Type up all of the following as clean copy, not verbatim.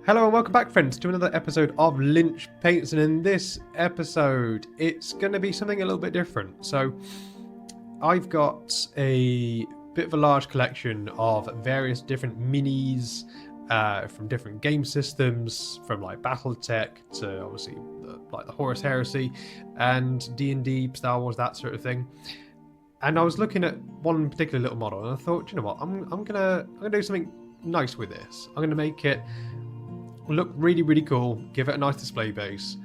Hello and welcome back, friends, to another episode of Lynch Paints, and in this episode it's going to be something a little bit different. So I've got a bit of a large collection of various different minis from different game systems, from like BattleTech to obviously like the Horus Heresy and D&D, Star Wars, that sort of thing. And I was looking at one particular little model and I thought, you know what, I'm gonna do something nice with this. I'm gonna make it look really cool, give it a nice display base,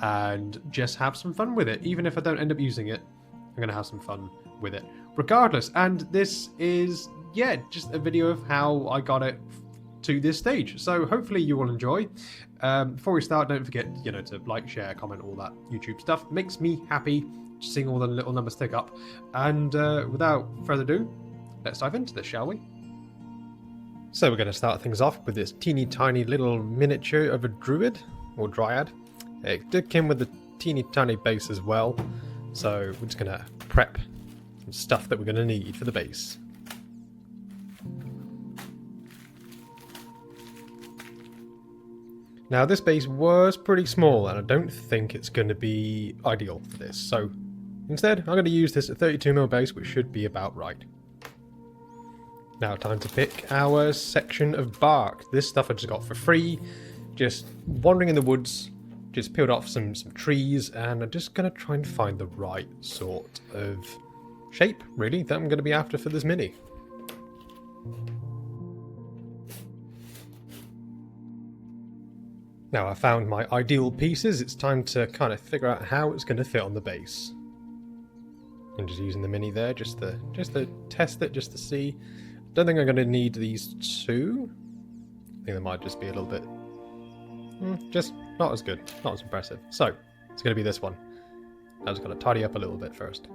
and just have some fun with it. Even if I don't end up using it, I'm going to have some fun with it regardless. And this is, just a video of how I got it to this stage. So hopefully you will enjoy. Before we start, don't forget, to like, share, comment, all that YouTube stuff. Makes me happy seeing all the little numbers tick up. And without further ado, let's dive into this, shall we? So we're going to start things off with this teeny tiny little miniature of a Druid, or Dryad. It did come with a teeny tiny base as well, so we're just going to prep some stuff that we're going to need for the base. Now this base was pretty small and I don't think it's going to be ideal for this, so instead I'm going to use this at 32mm base, which should be about right. Now time to pick our section of bark. This stuff I just got for free, just wandering in the woods, just peeled off some trees, and I'm just going to try and find the right sort of shape, really, that I'm going to be after for this mini. Now I found my ideal pieces, it's time to kind of figure out how it's going to fit on the base. I'm just using the mini there, just to test it, just to see. Don't think I'm going to need these two. I think they might just be a little bit... just not as good, not as impressive. So, it's going to be this one. I'm just going to tidy up a little bit first.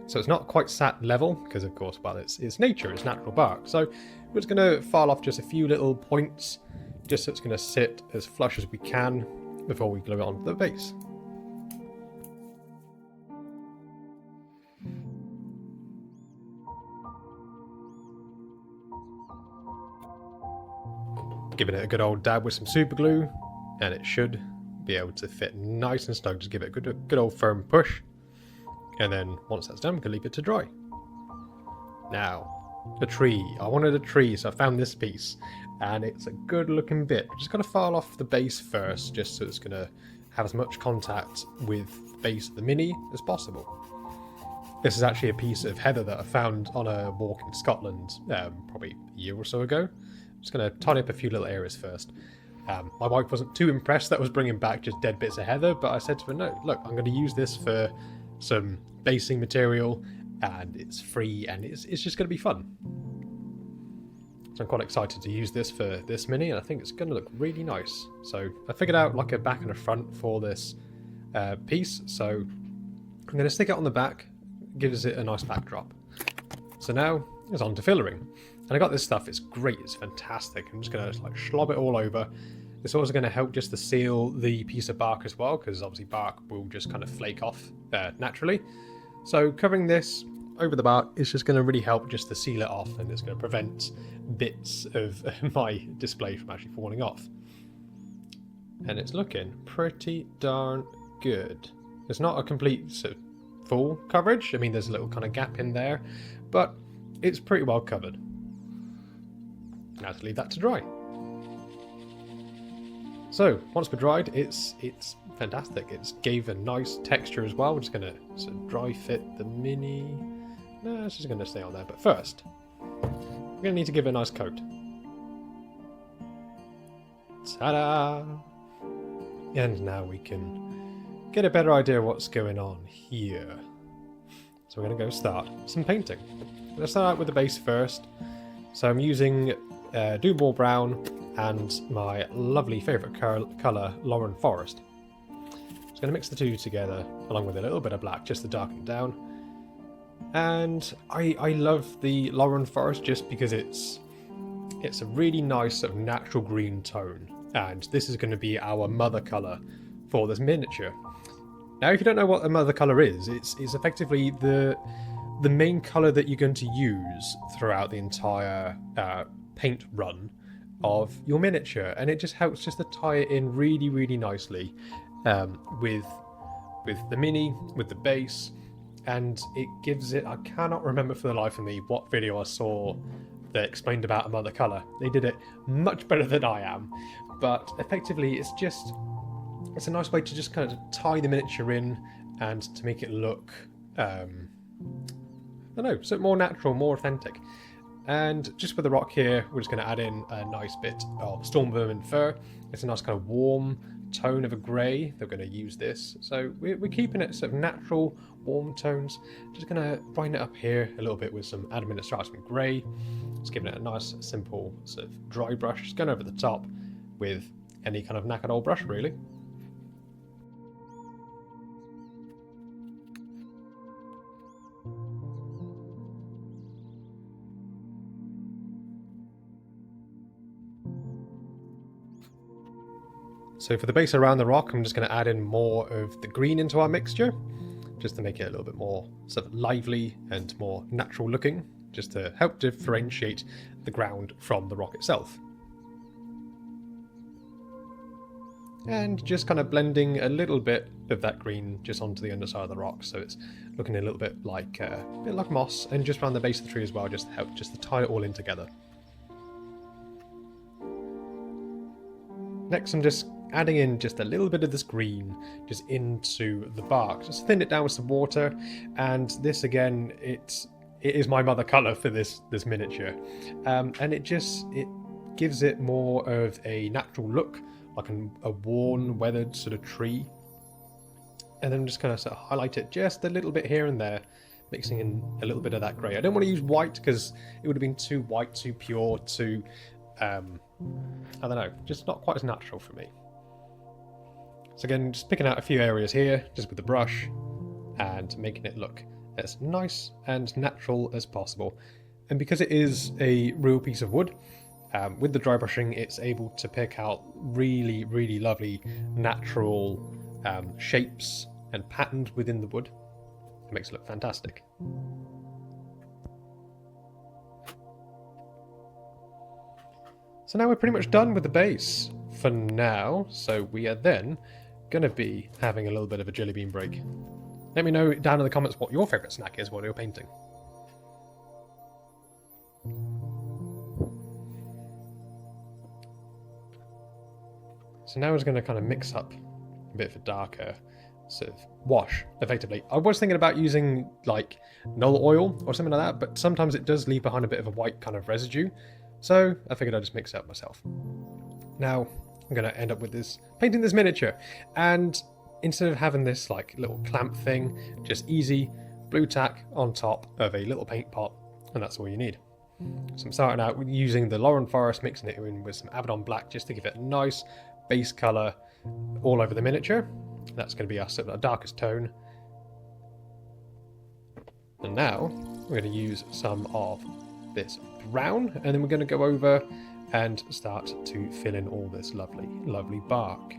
So it's not quite sat level, because of course, well, it's nature, it's natural bark. So we're just going to file off just a few little points, just so it's going to sit as flush as we can before we glue it onto the base. Giving it a good old dab with some super glue, and it should be able to fit nice and snug. Just give it a good old firm push, and then once that's done, we can leave it to dry. Now, the tree. I wanted a tree, so I found this piece, and it's a good looking bit. We're just going to file off the base first, just so it's going to have as much contact with the base of the mini as possible. This is actually a piece of heather that I found on a walk in Scotland probably a year or so ago. I'm just going to tidy up a few little areas first. My wife wasn't too impressed that I was bringing back just dead bits of heather, but I said to her, no, look, I'm going to use this for some basing material, and it's free, and it's just going to be fun. So I'm quite excited to use this for this mini, and I think it's going to look really nice. So I figured out like a back and a front for this piece, so I'm going to stick it on the back, gives it a nice backdrop. So now it's on to fillering. And I got this stuff, it's great, it's fantastic. I'm just going to like slob it all over. It's also going to help just to seal the piece of bark as well, because obviously bark will just kind of flake off naturally. So covering this over the bark is just going to really help just to seal it off, and it's going to prevent bits of my display from actually falling off. And it's looking pretty darn good. It's not a complete sort of full coverage. I mean, there's a little kind of gap in there, but it's pretty well covered. Now to leave that to dry. So once we're dried, it's fantastic. It's gave a nice texture as well. We're just going to sort of dry fit the mini. No, it's just going to stay on there. But first, we're going to need to give it a nice coat. Ta-da! And now we can get a better idea of what's going on here. So we're going to go start some painting. Let's start out with the base first. So I'm using Doomwall Brown and my lovely favourite colour, Lauren Forest. Just going to mix the two together along with a little bit of black just to darken it down. And I love the Lauren Forest just because it's a really nice sort of natural green tone, and this is going to be our mother colour for this miniature. Now if you don't know what a mother colour is, it's effectively the main colour that you're going to use throughout the entire paint run, of your miniature, and it just helps just to tie it in really, really nicely with the mini, with the base, and it gives it, I cannot remember for the life of me what video I saw that explained about another colour. They did it much better than I am, but effectively it's a nice way to just kind of tie the miniature in and to make it look, I don't know, so more natural, more authentic. And just with the rock here, we're just going to add in a nice bit of storm vermin fur. It's a nice kind of warm tone of a grey. They're going to use this. So we're keeping it sort of natural, warm tones. Just going to brighten it up here a little bit with some administrative grey. Just giving it a nice, simple sort of dry brush. Just going over the top with any kind of knackered old brush, really. So for the base around the rock, I'm just going to add in more of the green into our mixture, just to make it a little bit more sort of lively and more natural looking, just to help differentiate the ground from the rock itself. And just kind of blending a little bit of that green just onto the underside of the rock, so it's looking a little bit like moss, and just around the base of the tree as well, just to help just to tie it all in together. Next, I'm just adding in just a little bit of this green just into the bark. Just thin it down with some water, and this again, it is my mother colour for this miniature, and it gives it more of a natural look, like a worn, weathered sort of tree. And then I'm just kind of sort of highlight it just a little bit here and there, mixing in a little bit of that grey. I don't want to use white because it would have been too white, too pure, too I don't know, just not quite as natural for me. So again, just picking out a few areas here, just with the brush, and making it look as nice and natural as possible. And because it is a real piece of wood, with the dry brushing, it's able to pick out really, really lovely natural shapes and patterns within the wood. It makes it look fantastic. So now we're pretty much done with the base for now, so we are then going to be having a little bit of a jelly bean break. Let me know down in the comments what your favourite snack is while you're painting. So now we're just going to kind of mix up a bit of a darker sort of wash, effectively. I was thinking about using like null oil or something like that, but sometimes it does leave behind a bit of a white kind of residue. So I figured I'd just mix it up myself. Now I'm going to end up with this, painting this miniature, and instead of having this like little clamp thing, just easy blue tack on top of a little paint pot, and that's all you need. So I'm starting out with using the Lauren Forest, mixing it in with some Abaddon Black just to give it a nice base colour all over the miniature. That's going to be our sort of darkest tone. And now we're going to use some of this brown, and then we're going to go over and start to fill in all this lovely, lovely bark.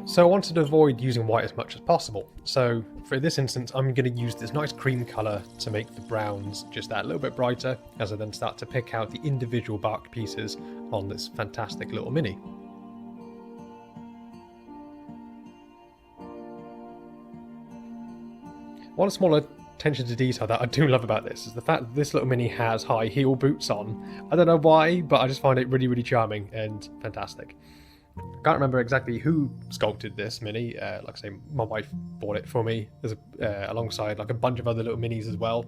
So I wanted to avoid using white as much as possible. So for this instance, I'm going to use this nice cream colour to make the browns just that little bit brighter, as I then start to pick out the individual bark pieces on this fantastic little mini. One small attention to detail that I do love about this is the fact that this little mini has high heel boots on. I don't know why, but I just find it really, really charming and fantastic. I can't remember exactly who sculpted this mini. Like I say, my wife bought it for me as alongside like a bunch of other little minis as well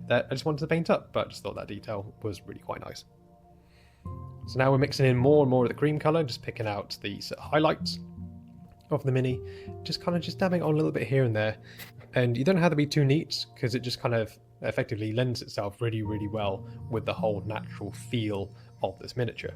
that I just wanted to paint up, but I just thought that detail was really quite nice. So now we're mixing in more and more of the cream colour, just picking out the highlights of the mini, just kind of just dabbing on a little bit here and there. And you don't have to be too neat, because it just kind of effectively lends itself really, really well with the whole natural feel of this miniature.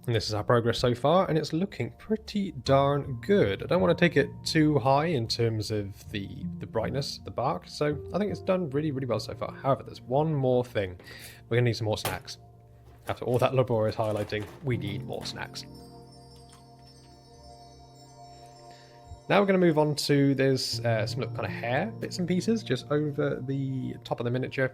And this is our progress so far, and it's looking pretty darn good. I don't want to take it too high in terms of the brightness of the bark, so I think it's done really, really well so far. However, there's one more thing. We're going to need some more snacks. After all that laborious highlighting, we need more snacks. Now we're going to move on to, there's some little kind of hair bits and pieces just over the top of the miniature.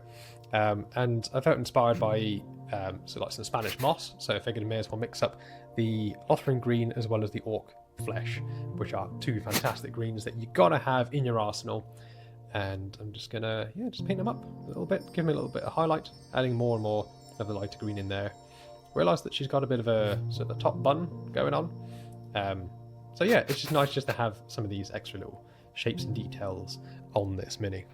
And I felt inspired by like some Spanish moss, so I figured I may as well mix up the Lothering green as well as the orc flesh, which are two fantastic greens that you gotta have in your arsenal. And I'm just gonna just paint them up a little bit, give them a little bit of highlight, adding more and more of the lighter green in there. Realised that she's got a bit of a sort of a top bun going on. So yeah, it's just nice just to have some of these extra little shapes and details on this mini.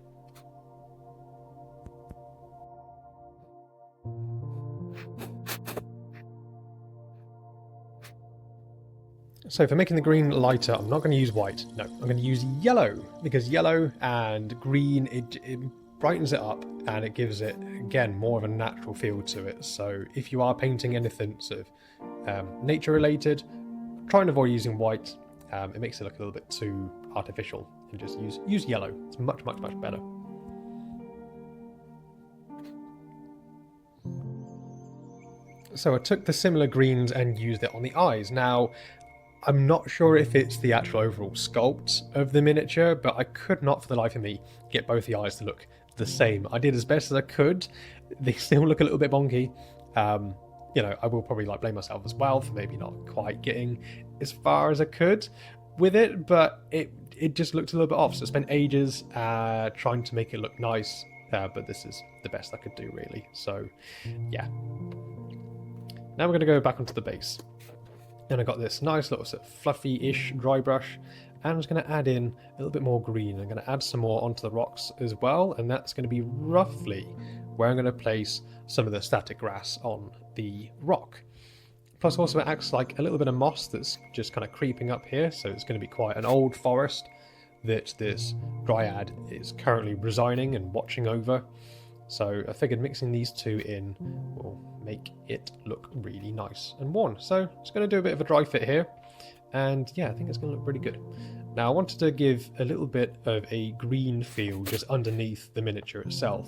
So for making the green lighter, I'm not going to use white. No, I'm going to use yellow, because yellow and green, it brightens it up and it gives it, again, more of a natural feel to it. So if you are painting anything sort of nature related, try and avoid using white. It makes it look a little bit too artificial, and just use yellow. It's much better. So I took the similar greens and used it on the eyes. Now, I'm not sure if it's the actual overall sculpt of the miniature, but I could not for the life of me get both the eyes to look the same. I did as best as I could. They still look a little bit bonky. You know, I will probably blame myself as well for maybe not quite getting as far as I could with it, but it just looked a little bit off. So I spent ages trying to make it look nice, but this is the best I could do, really. So yeah. Now we're going to go back onto the base. And I got this nice little sort of fluffy-ish dry brush, and I'm just going to add in a little bit more green. I'm going to add some more onto the rocks as well, and that's going to be roughly where I'm going to place some of the static grass on the rock. Plus also it acts like a little bit of moss that's just kind of creeping up here, so it's going to be quite an old forest that this Dryad is currently resigning and watching over. So I figured mixing these two in will make it look really nice and worn. So just going to do a bit of a dry fit here, and yeah, I think it's going to look pretty good. Now I wanted to give a little bit of a green feel just underneath the miniature itself,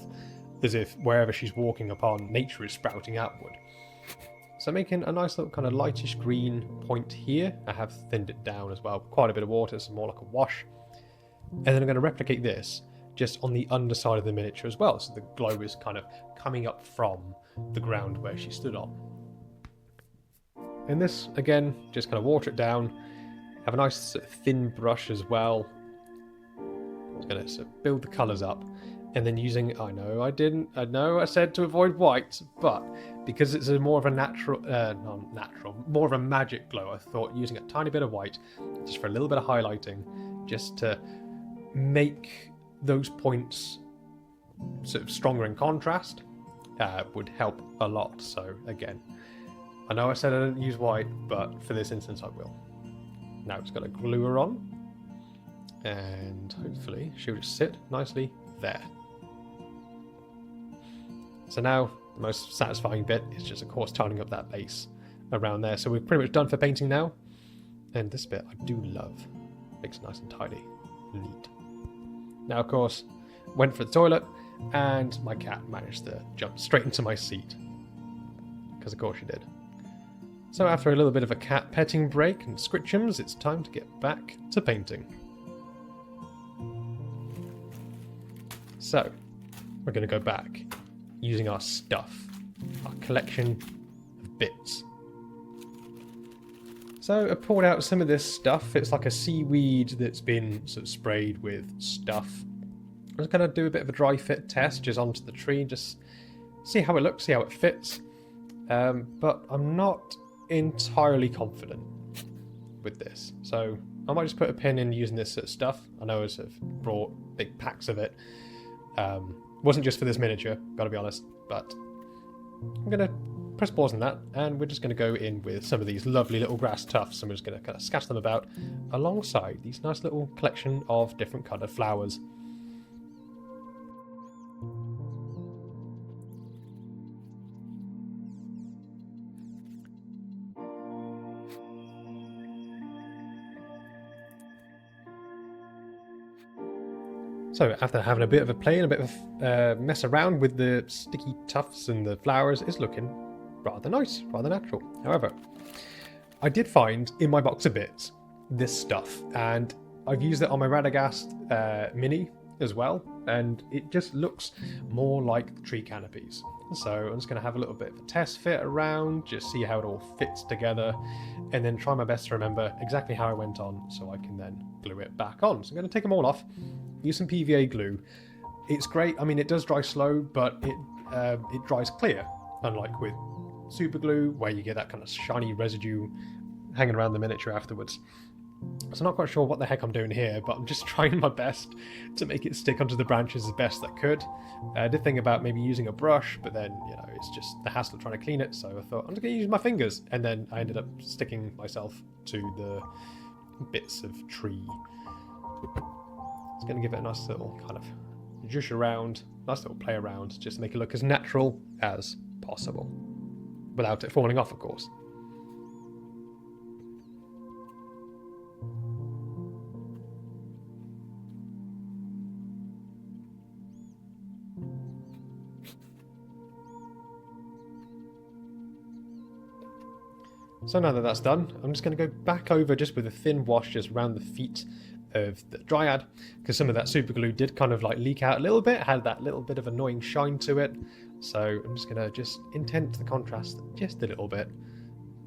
as if wherever she's walking upon, nature is sprouting outward. So making a nice little kind of lightish green point here. I have thinned it down as well, quite a bit of water, so more like a wash. And then I'm going to replicate this just on the underside of the miniature as well, so the glow is kind of coming up from the ground where she stood on. And this, again, just kind of water it down, have a nice sort of thin brush as well. Just going to sort of build the colours up, and then using, I know I said to avoid white, but because it's more of a more of a magic glow, I thought using a tiny bit of white, just for a little bit of highlighting, just to make those points sort of stronger in contrast, would help a lot. So again, I know I said I don't use white, but for this instance I will. Now it's got to glue her on, and hopefully she'll just sit nicely there. So now the most satisfying bit is just, of course, tidying up that base around there. So we're pretty much done for painting now, and this bit I do love. Makes it nice and tidy and neat. Now, of course, went for the toilet, and my cat managed to jump straight into my seat, because of course she did. So after a little bit of a cat petting break and scritchums, it's time to get back to painting. So we're going to go back using our stuff, our collection of bits. So I poured out some of this stuff. It's like a seaweed that's been sort of sprayed with stuff. I'm just going to do a bit of a dry fit test just onto the tree, just see how it looks, see how it fits. But I'm not entirely confident with this. So I might just put a pin in using this sort of stuff. I know I sort of brought big packs of it. Wasn't just for this miniature, gotta be honest, but I'm going to press pause on that, and we're just going to go in with some of these lovely little grass tufts, and we're just going to kind of scatter them about alongside these nice little collection of different coloured flowers. So after having a bit of a play and a bit of a mess around with the sticky tufts and the flowers, it's looking rather nice, rather natural. However, I did find in my box of bits this stuff, and I've used it on my Radagast Mini as well, and it just looks more like the tree canopies. So I'm just going to have a little bit of a test fit around, just see how it all fits together, and then try my best to remember exactly how it went on so I can then glue it back on. So I'm going to take them all off, use some PVA glue. It's great. I mean, it does dry slow, but it dries clear, unlike with super glue where you get that kind of shiny residue hanging around the miniature afterwards. So I'm not quite sure what the heck I'm doing here, but I'm just trying my best to make it stick onto the branches as best I could. I did think about maybe using a brush, but then, you know, it's just the hassle of trying to clean it, so I thought I'm just going to use my fingers, and then I ended up sticking myself to the bits of tree. It's going to give it a nice little kind of zhoosh around, nice little play around, just to make it look as natural as possible, without it falling off, of course. So now that that's done, I'm just going to go back over just with a thin wash just around the feet of the Dryad, because some of that super glue did kind of like leak out a little bit, had that little bit of annoying shine to it. So I'm just going to just intend the contrast just a little bit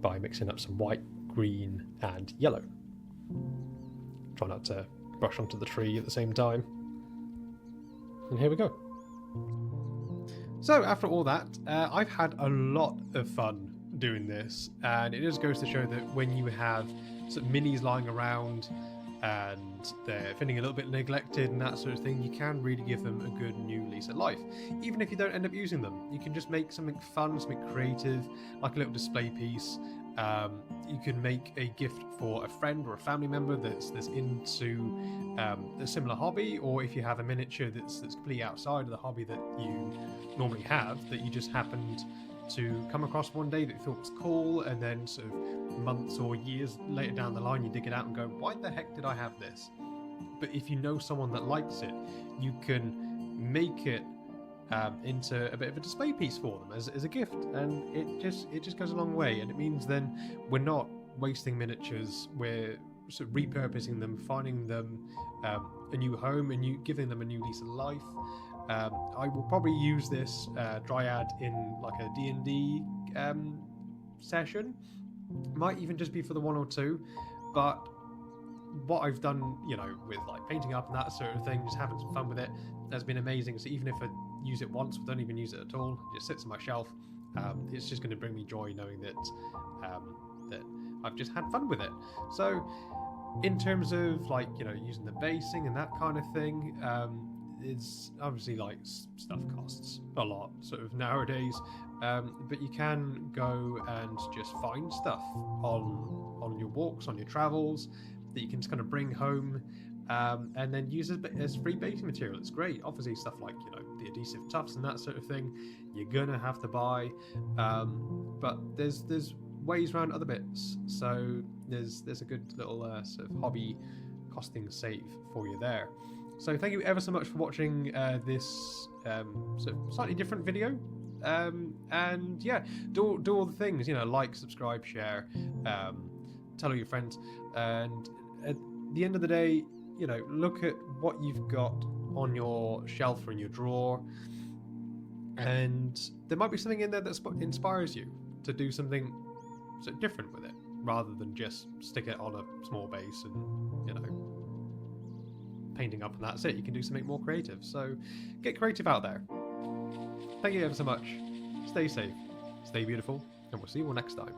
by mixing up some white, green and yellow. Try not to brush onto the tree at the same time. And here we go. So after all that, I've had a lot of fun doing this, and it just goes to show that when you have sort of minis lying around and they're feeling a little bit neglected and that sort of thing, you can really give them a good new lease of life. Even if you don't end up using them, you can just make something fun, something creative, like a little display piece. You can make a gift for a friend or a family member that's into a similar hobby, or if you have a miniature that's completely outside of the hobby that you normally have, that you just happened to come across one day that you thought was cool, and then sort of months or years later down the line you dig it out and go, why the heck did I have this? But if you know someone that likes it, you can make it into a bit of a display piece for them as a gift, and it just goes a long way. And it means then we're not wasting miniatures, we're sort of repurposing them, finding them a new home, and giving them a new lease of life. I will probably use this Dryad in like a D&D session. Might even just be for the 1 or 2, but what I've done, you know, with like painting up and that sort of thing, just having some fun with it, has been amazing. So even if I use it once, don't even use it at all, it just sits on my shelf, it's just going to bring me joy knowing that that I've just had fun with it. So in terms of like, you know, using the basing and that kind of thing, it's obviously like stuff costs a lot sort of nowadays, but you can go and just find stuff on your walks, on your travels, that you can just kind of bring home, and then use as free basing material. It's great. Obviously stuff like, you know, the adhesive tufts and that sort of thing you're gonna have to buy, but there's ways around other bits, so there's a good little sort of hobby costing save for you there. So thank you ever so much for watching this sort of slightly different video, and yeah, do all the things, you know, like, subscribe, share, tell all your friends, and at the end of the day, you know, look at what you've got on your shelf or in your drawer, and there might be something in there that inspires you to do something sort of different with it, rather than just stick it on a small base and, you know, painting up and that's it. You can do something more creative, so get creative out there. Thank you ever so much. Stay safe, stay beautiful, and we'll see you all next time.